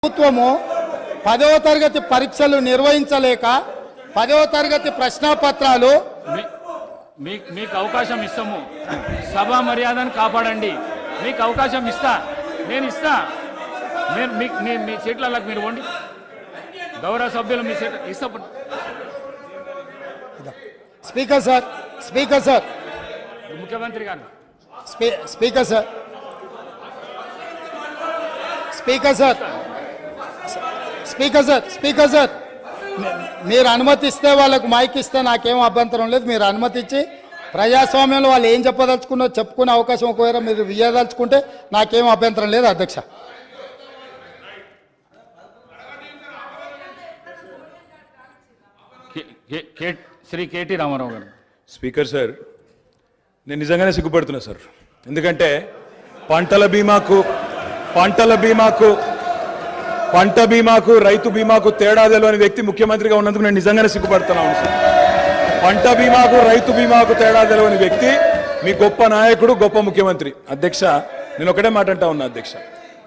ప్రభుత్వము 10వ తరగతి పరీక్షలు నిర్వహించలేక 10వ తరగతి ప్రశ్నపత్రాలు మీకు అవకాశం ఇస్తాము. సభా మర్యాదను కాపాడండి. మీకు అవకాశం ఇస్తా, నేను ఇస్తా. మీ సీట్లకు మీరు వండి, గౌరవ సభ్యులు మీ సీట్ ఇస్తా. స్పీకర్ సార్, స్పీకర్ సార్, ముఖ్యమంత్రి గారు, speaker sir, speaker sir, speaker sir, speaker sir, మీరు అనుమతిస్తే వాళ్ళకు మైక్ ఇస్తే నాకేం అభ్యంతరం లేదు. మీరు అనుమతించి ప్రజాస్వామ్యంలో వాళ్ళు ఏం చెప్పదలుచుకున్నో చెప్పుకునే అవకాశం ఒకవేళ మీరు ఇవ్వదలుచుకుంటే నాకేం అభ్యంతరం లేదు అధ్యక్ష. శ్రీ కేటీ రామారావు గారు. స్పీకర్ సార్, నేను నిజంగానే సిగ్గుపడుతున్నా సార్. ఎందుకంటే పంట బీమాకు రైతు బీమాకు తేడా తెలియని వ్యక్తి ముఖ్యమంత్రిగా ఉన్నందుకు నేను నిజంగానే సిగ్గుపడుతున్నాను సార్. పంట బీమాకు రైతు బీమాకు తేడా తెలియని వ్యక్తి మీ గొప్ప నాయకుడు, గొప్ప ముఖ్యమంత్రి. అధ్యక్ష, నేను ఒకటే మాట అంటా ఉన్నా అధ్యక్ష,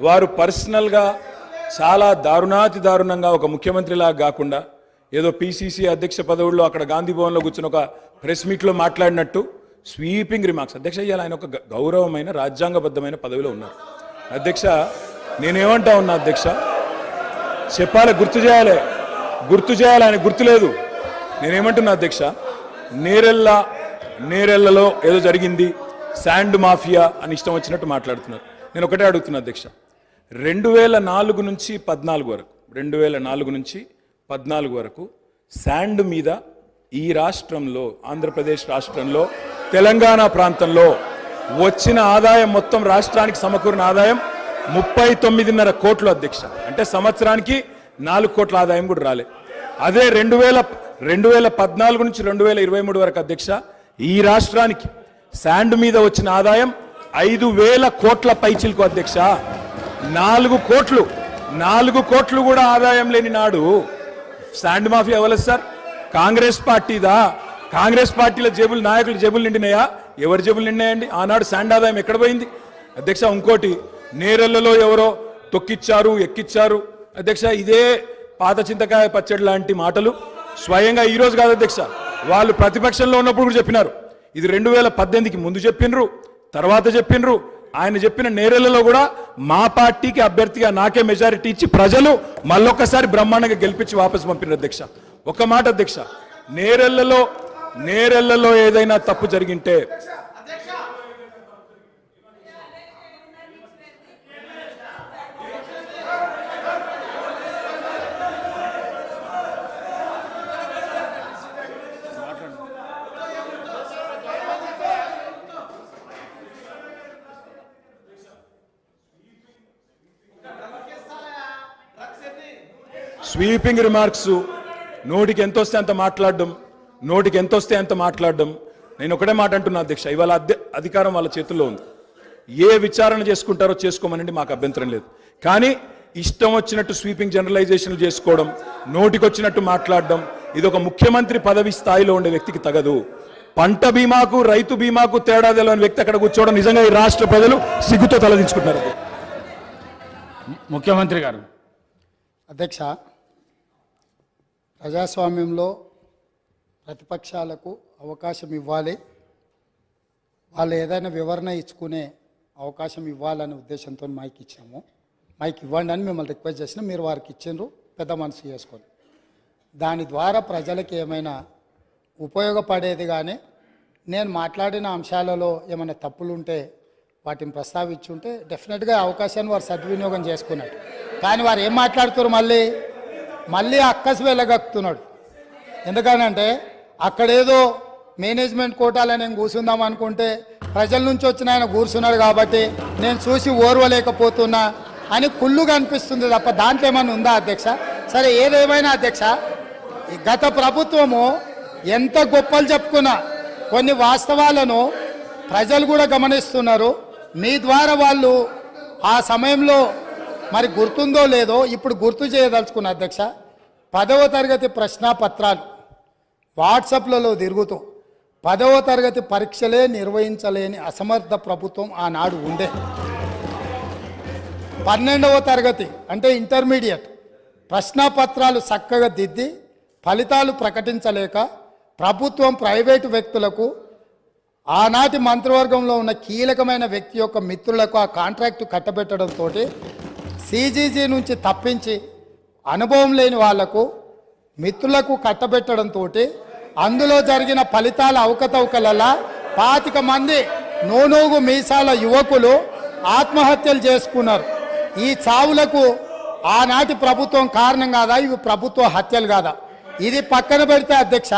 వారు పర్సనల్గా చాలా దారుణంగా ఒక ముఖ్యమంత్రిలాగా కాకుండా ఏదో పిసిసి అధ్యక్ష పదవుల్లో అక్కడ గాంధీ భవన్లో కూర్చుని ఒక ప్రెస్ మీట్లో మాట్లాడినట్టు స్వీపింగ్ రిమార్క్స్. అధ్యక్ష, ఇవాళ ఆయన ఒక గౌరవమైన రాజ్యాంగబద్ధమైన పదవిలో ఉన్నారు. అధ్యక్ష, నేనేమంటా ఉన్నా అధ్యక్ష, చెప్పాలి, గుర్తు చేయాలి, ఆయన గుర్తులేదు. నేనేమంటున్నా అధ్యక్ష, నేరెళ్లలో ఏదో జరిగింది, శాండ్ మాఫియా అని ఇష్టం వచ్చినట్టు మాట్లాడుతున్నారు. నేను ఒకటే అడుగుతున్నా అధ్యక్ష, 2004 నుంచి 14 వరకు శాండ్ మీద ఈ రాష్ట్రంలో, ఆంధ్రప్రదేశ్ రాష్ట్రంలో, తెలంగాణ ప్రాంతంలో వచ్చిన ఆదాయం, మొత్తం రాష్ట్రానికి సమకూరిన ఆదాయం 39.5 కోట్లు అధ్యక్ష. అంటే సంవత్సరానికి 4 కోట్ల ఆదాయం కూడా రాలే. అదే 2014 నుంచి 2023 వరకు అధ్యక్ష, ఈ రాష్ట్రానికి శాండ్ మీద వచ్చిన ఆదాయం 5,000 కోట్ల పైచిలకు అధ్యక్ష. 4 కోట్లు కూడా ఆదాయం లేని నాడు శాండ్ మాఫియా ఎవరు సార్? కాంగ్రెస్ పార్టీదా? కాంగ్రెస్ పార్టీల జేబులు, నాయకుల జేబులు నిండినాయా? ఎవరి జేబులు నిండినాయండి? ఆనాడు శాండ్ ఆదాయం ఎక్కడ పోయింది అధ్యక్ష? ఇంకోటి, నేరెళ్లలో ఎవరో తొక్కిచ్చారు, ఎక్కిచ్చారు అధ్యక్ష. ఇదే పాత చింతకాయ పచ్చడి లాంటి మాటలు స్వయంగా ఈ రోజు కాదు అధ్యక్ష, వాళ్ళు ప్రతిపక్షంలో ఉన్నప్పుడు కూడా చెప్పినారు. ఇది 2018కి ముందు చెప్పినరు, తర్వాత చెప్పినరు. ఆయన చెప్పిన నేరెళ్లలో కూడా మా పార్టీకి అభ్యర్థిగా నాకే మెజారిటీ ఇచ్చి ప్రజలు మళ్ళొక్కసారి బ్రహ్మాండంగా గెలిపించి వాపసు పంపినారు అధ్యక్ష. ఒక మాట అధ్యక్ష, నేరెళ్లలో ఏదైనా తప్పు జరిగింటే స్వీపింగ్ రిమార్క్స్, నోటికి ఎంత వస్తే అంత మాట్లాడడం, నేను ఒకటే మాట అంటున్నా అధ్యక్ష, ఇవాళ అధికారం వాళ్ళ చేతుల్లో ఉంది. ఏ విచారణ చేసుకుంటారో చేసుకోమనండి, మాకు అభ్యంతరం లేదు. కానీ ఇష్టం వచ్చినట్టు స్వీపింగ్ జనరలైజేషన్లు చేసుకోవడం, నోటికి వచ్చినట్టు మాట్లాడడం, ఇది ఒక ముఖ్యమంత్రి పదవి స్థాయిలో ఉండే వ్యక్తికి తగదు. పంట బీమాకు రైతు బీమాకు తేడా తెలియని వ్యక్తి అక్కడ కూర్చోవడం నిజంగా ఈ రాష్ట్ర ప్రజలు సిగ్గుతో తలదించుకుంటున్నారు. ముఖ్యమంత్రి గారు. అధ్యక్ష, ప్రజాస్వామ్యంలో ప్రతిపక్షాలకు అవకాశం ఇవ్వాలి, వాళ్ళు ఏదైనా వివరణ ఇచ్చుకునే అవకాశం ఇవ్వాలనే ఉద్దేశంతో మైక్ ఇచ్చాము. మైక్ ఇవ్వండి అని మిమ్మల్ని రిక్వెస్ట్ చేసినా మీరు వారికి ఇచ్చిండ్రు, పెద్ద మనసు చేసుకొని. దాని ద్వారా ప్రజలకు ఏమైనా ఉపయోగపడేది కానీ నేను మాట్లాడిన అంశాలలో ఏమైనా తప్పులుంటే వాటిని ప్రస్తావించుంటే డెఫినెట్గా అవకాశాన్ని వారు సద్వినియోగం చేసుకున్నట్టు. కానీ వారు ఏం మాట్లాడుతున్నారు, మళ్ళీ అక్కసు వెళ్ళగక్కుతున్నాడు. ఎందుకనంటే అక్కడేదో మేనేజ్మెంట్ కోటాలో నేను కూర్చుందాం అనుకుంటే ప్రజల నుంచి వచ్చిన ఆయన కూర్చున్నాడు కాబట్టి నేను చూసి ఓర్వలేకపోతున్నా అని కుళ్ళుగా అనిపిస్తుంది తప్ప దాంట్లో ఏమైనా ఉందా అధ్యక్ష? సరే, ఏదేమైనా అధ్యక్ష, గత ప్రభుత్వము ఎంత గొప్పలు చెప్పుకున్నా కొన్ని వాస్తవాలను ప్రజలు కూడా గమనిస్తున్నారు. మీ ద్వారా వాళ్ళు ఆ సమయంలో మరి గుర్తుందో లేదో ఇప్పుడు గుర్తు చేయదలుచుకున్న అధ్యక్ష, 10వ తరగతి ప్రశ్నాపత్రాలు వాట్సాప్లలో తిరుగుతూ 10వ తరగతి పరీక్షలే నిర్వహించలేని అసమర్థ ప్రభుత్వం ఆనాడు ఉండే. 12వ తరగతి అంటే ఇంటర్మీడియట్ ప్రశ్నపత్రాలు చక్కగా దిద్ది ఫలితాలు ప్రకటించలేక ప్రభుత్వం ప్రైవేటు వ్యక్తులకు ఆనాటి మంత్రివర్గంలో ఉన్న కీలకమైన వ్యక్తి యొక్క మిత్రులకు ఆ కాంట్రాక్టు కట్టబెట్టడంతో సిజీజీ నుంచి తప్పించి అనుభవం లేని వాళ్లకు మిత్రులకు కట్టబెట్టడంతో అందులో జరిగిన ఫలితాల అవకతవకలలో 25 మంది నోనోగు మీసాల యువకులు ఆత్మహత్యలు చేసుకున్నారు. ఈ చావులకు ఆనాటి ప్రభుత్వం కారణం కాదా? ఇవి ప్రభుత్వ హత్యలు కాదా? ఇది పక్కన పెడితే అధ్యక్ష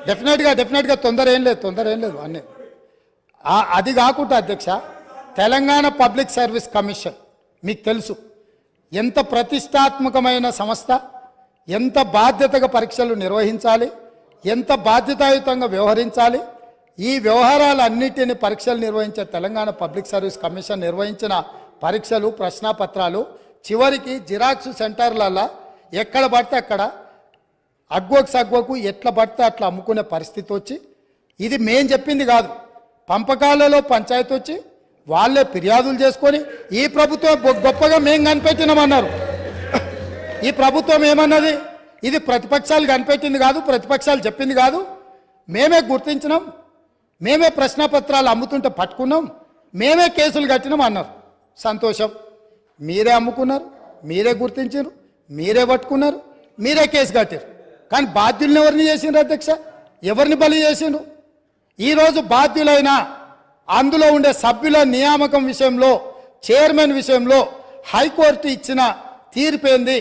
డెఫినెట్గా తొందర ఏం లేదు అన్నీ అది కాకుండా అధ్యక్ష తెలంగాణ పబ్లిక్ సర్వీస్ కమిషన్ మీకు తెలుసు ఎంత ప్రతిష్టాత్మకమైన సంస్థ, ఎంత బాధ్యతగా పరీక్షలు నిర్వహించాలి, ఎంత బాధ్యతాయుతంగా వ్యవహరించాలి. ఈ వ్యవహారాలన్నిటిని పరీక్షలు నిర్వహించే తెలంగాణ పబ్లిక్ సర్వీస్ కమిషన్ నిర్వహించిన పరీక్షలు ప్రశ్నాపత్రాలు చివరికి జిరాక్స్ సెంటర్లలో ఎక్కడ పడితే అక్కడ అగ్వకు ఎట్లా పడితే అట్లా అమ్ముకునే పరిస్థితి వచ్చి, ఇది మేం చెప్పింది కాదు, పంపకాలలో పంచాయతీ వచ్చి వాళ్ళే ఫిర్యాదులు చేసుకొని ఈ ప్రభుత్వం గొప్పగా మేం కనిపెట్టినామన్నారు. ఈ ప్రభుత్వం ఏమన్నది? ఇది ప్రతిపక్షాలు కనిపెట్టింది కాదు, ప్రతిపక్షాలు చెప్పింది కాదు, మేమే గుర్తించినాం, మేమే ప్రశ్నపత్రాలు అమ్ముతుంటే పట్టుకున్నాం, మేమే కేసులు కట్టినాం అన్నారు. సంతోషం, మీరే అమ్ముకున్నారు, మీరే గుర్తించారు, మీరే పట్టుకున్నారు, మీరే కేసు కట్టారు. కానీ బాధ్యులను ఎవరిని చేసిండ్రు అధ్యక్ష? ఎవరిని బలి చేసిండ్రు? ఈరోజు బాధ్యులైన అందులో ఉండే సభ్యుల నియామకం విషయంలో, చైర్మన్ విషయంలో హైకోర్టు ఇచ్చిన తీర్పేంది?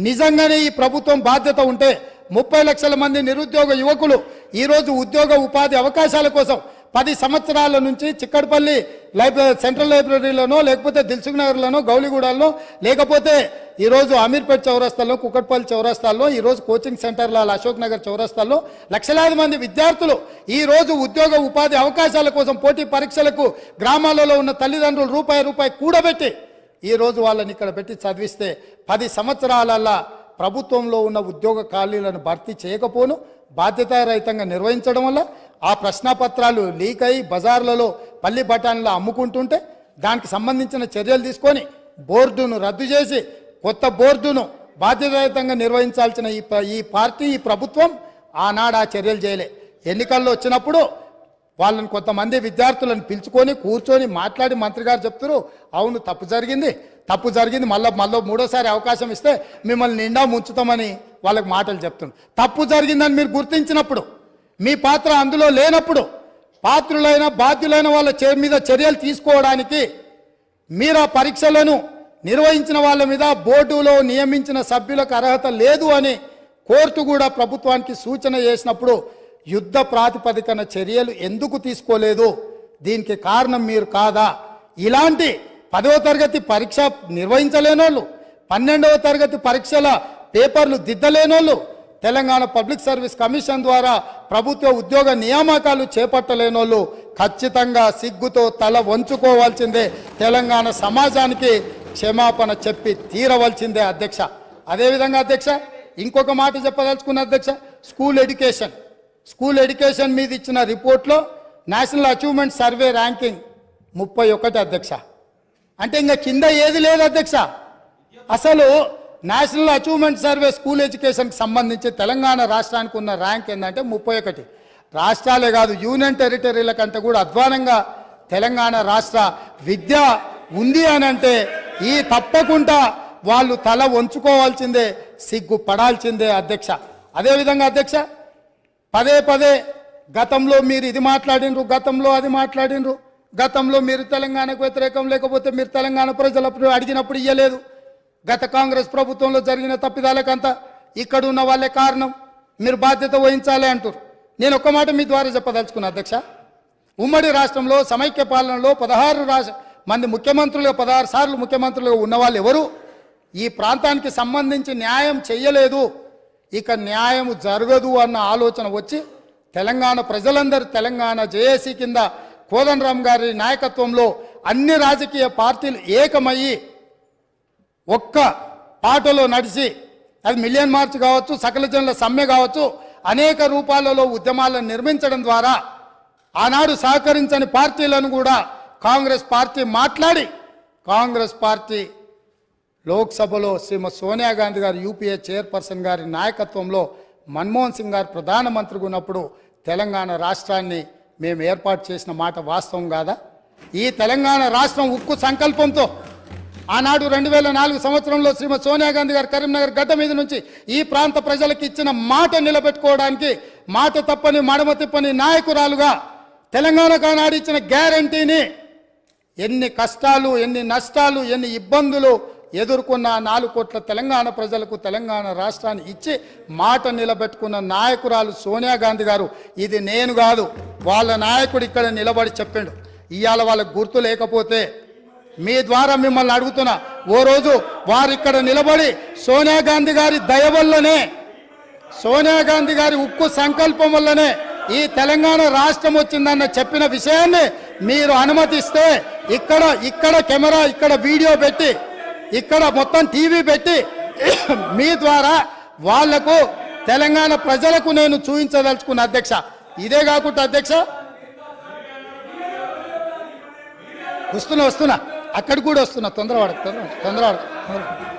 నిజంగానే ఈ ప్రభుత్వం బాధ్యత ఉంటే 30 లక్షల మంది నిరుద్యోగ యువకులు ఈరోజు ఉద్యోగ ఉపాధి అవకాశాల కోసం 10 సంవత్సరాల నుంచి చిక్కడపల్లి సెంట్రల్ లైబ్రరీలోనో లేకపోతే దిల్సుఖ్ నగర్లోనో గౌలిగూడల్లో లేకపోతే ఈరోజు అమీర్పేట్ చౌరస్తాల్లో కుక్కట్పల్లి చౌరస్తాల్లో ఈరోజు కోచింగ్ సెంటర్ల అశోక్ నగర్ చౌరస్తాల్లో లక్షలాది మంది విద్యార్థులు ఈరోజు ఉద్యోగ ఉపాధి అవకాశాల కోసం పోటీ పరీక్షలకు గ్రామాలలో ఉన్న తల్లిదండ్రులు రూపాయి కూడబెట్టి ఈరోజు వాళ్ళని ఇక్కడ పెట్టి చదివిస్తే 10 సంవత్సరాలల్లా ప్రభుత్వంలో ఉన్న ఉద్యోగ ఖాళీలను భర్తీ చేయకపోను బాధ్యతారహితంగా నిర్వహించడం వల్ల ఆ ప్రశ్నపత్రాలు లీక్ అయి బజార్లలో పల్లి బఠానీలు అమ్ముకుంటుంటే దానికి సంబంధించిన చర్యలు తీసుకొని బోర్డును రద్దు చేసి కొత్త బోర్డును బాధ్యతారహితంగా నిర్వహించాల్సిన ఈ పార్టీ ఈ ప్రభుత్వం ఆనాడు ఆ చర్యలు చేయలే. ఎన్నికల్లో వచ్చినప్పుడు వాళ్ళని కొంతమంది విద్యార్థులను పిలుచుకొని కూర్చొని మాట్లాడి మంత్రి గారు చెప్తారు, అవును తప్పు జరిగింది మళ్ళీ మూడోసారి అవకాశం ఇస్తే మిమ్మల్ని నిండా ముంచుతామని వాళ్ళకి మాటలు చెప్తున్నారు. తప్పు జరిగిందని మీరు గుర్తించినప్పుడు, మీ పాత్ర అందులో లేనప్పుడు పాత్రులైన బాధ్యులైన వాళ్ళ మీద చర్యలు తీసుకోవడానికి మీరు ఆ పరీక్షలను నిర్వహించిన వాళ్ళ మీద బోర్డులో నియమించిన సభ్యులకు అర్హత లేదు అని కోర్టు కూడా ప్రభుత్వానికి సూచన చేసినప్పుడు యుద్ధ ప్రాతిపదికన చర్యలు ఎందుకు తీసుకోలేదు? దీనికి కారణం మీరు కాదా? ఇలాంటి 10వ తరగతి పరీక్ష నిర్వహించలేనోళ్ళు, 12వ తరగతి పరీక్షల పేపర్లు దిద్దలేనోళ్ళు, తెలంగాణ పబ్లిక్ సర్వీస్ కమిషన్ ద్వారా ప్రభుత్వ ఉద్యోగ నియామకాలు చేపట్టలేనోళ్ళు ఖచ్చితంగా సిగ్గుతో తల వంచుకోవాల్సిందే. తెలంగాణ సమాజానికి క్షమాపణ చెప్పి తీరవలసిందే అధ్యక్ష. అదేవిధంగా అధ్యక్ష ఇంకొక మాట చెప్పదలుచుకున్న అధ్యక్ష, స్కూల్ ఎడ్యుకేషన్ మీద ఇచ్చిన రిపోర్ట్లో నేషనల్ అచీవ్మెంట్ సర్వే ర్యాంకింగ్ 31 అధ్యక్ష. అంటే ఇంకా కింద ఏది లేదు అధ్యక్ష. అసలు నేషనల్ అచీవ్మెంట్ సర్వే స్కూల్ ఎడ్యుకేషన్కి సంబంధించి తెలంగాణ రాష్ట్రానికి ఉన్న ర్యాంక్ ఏంటంటే 31. రాష్ట్రాలే కాదు యూనియన్ టెరిటరీల కంటే కూడా అధ్వానంగా తెలంగాణ రాష్ట్ర విద్య ఉంది అని అంటే ఈ తప్పకుండా వాళ్ళు తల వంచుకోవాల్సిందే, సిగ్గుపడాల్సిందే అధ్యక్ష. అదేవిధంగా అధ్యక్ష పదే గతంలో మీరు ఇది మాట్లాడినరు, గతంలో అది మాట్లాడినరు, గతంలో మీరు తెలంగాణకు వ్యతిరేకం లేకపోతే మీరు తెలంగాణ ప్రజలప్పుడు అడిగినప్పుడు ఇయ్యలేదు, గత కాంగ్రెస్ ప్రభుత్వంలో జరిగిన తప్పిదాలకంతా ఇక్కడ ఉన్న వాళ్ళే కారణం, మీరు బాధ్యత వహించాలి అంటారు. నేను ఒక్క మాట మీ ద్వారా చెప్పదలుచుకున్నా అధ్యక్ష, ఉమ్మడి రాష్ట్రంలో సమైక్య పాలనలో 16 మంది ముఖ్యమంత్రులుగా 16 సార్లు ముఖ్యమంత్రులుగా ఉన్నవాళ్ళు ఎవరు ఈ ప్రాంతానికి సంబంధించి న్యాయం చెయ్యలేదు, ఇక న్యాయం జరగదు అన్న ఆలోచన వచ్చి తెలంగాణ ప్రజలందరూ తెలంగాణ జేఏసీ కింద కోదండరామ్ గారి నాయకత్వంలో అన్ని రాజకీయ పార్టీలు ఏకమయ్యి ఒక్క పాటలో నడిచి, అది మిలియన్ మార్చ్ కావచ్చు, సకల జనుల సమ్మె కావచ్చు, అనేక రూపాలలో ఉద్యమాలను నిర్మించడం ద్వారా ఆనాడు సహకరించని పార్టీలను కూడా కాంగ్రెస్ పార్టీ మాట్లాడి కాంగ్రెస్ పార్టీ లోక్సభలో శ్రీమతి సోనియా గాంధీ గారు యూపీఏ చైర్పర్సన్ గారి నాయకత్వంలో మన్మోహన్ సింగ్ గారు ప్రధానమంత్రిగా ఉన్నప్పుడు తెలంగాణ రాష్ట్రాన్ని మేము ఏర్పాటు చేసిన మాట వాస్తవం కాదా? ఈ తెలంగాణ రాష్ట్రం ఉక్కు సంకల్పంతో ఆనాడు 2004 సంవత్సరంలో శ్రీమతి సోనియా గాంధీ గారు కరీంనగర్ గడ్డ మీద నుంచి ఈ ప్రాంత ప్రజలకు ఇచ్చిన మాట నిలబెట్టుకోవడానికి మాట తప్పని మడమ తిప్పని నాయకురాలుగా తెలంగాణకు ఆనాడు ఇచ్చిన గ్యారంటీని ఎన్ని కష్టాలు, ఎన్ని నష్టాలు, ఎన్ని ఇబ్బందులు ఎదుర్కొన్న 4 కోట్ల తెలంగాణ ప్రజలకు తెలంగాణ రాష్ట్రాన్ని ఇచ్చి మాట నిలబెట్టుకున్న నాయకురాలు సోనియా గాంధీ గారు. ఇది నేను కాదు, వాళ్ళ నాయకుడు ఇక్కడ నిలబడి చెప్పిండు. ఇవాళ వాళ్ళకు గుర్తు లేకపోతే మీ ద్వారా మిమ్మల్ని అడుగుతున్నా, ఓ రోజు వారు ఇక్కడ నిలబడి సోనియా గాంధీ గారి దయ వల్లనే, సోనియా గాంధీ గారి ఉక్కు సంకల్పం వల్లనే ఈ తెలంగాణ రాష్ట్రం వచ్చిందన్న చెప్పిన విషయాన్ని మీరు అనుమతిస్తే ఇక్కడ కెమెరా, ఇక్కడ వీడియో పెట్టి, ఇక్కడ మొత్తం టీవీ పెట్టి మీ ద్వారా వాళ్లకు తెలంగాణ ప్రజలకు నేను చూపించదలుచుకున్న అధ్యక్ష. ఇదే కాకుండా అధ్యక్ష వస్తున్నా అక్కడికి కూడా వస్తున్నా, తొందరపడ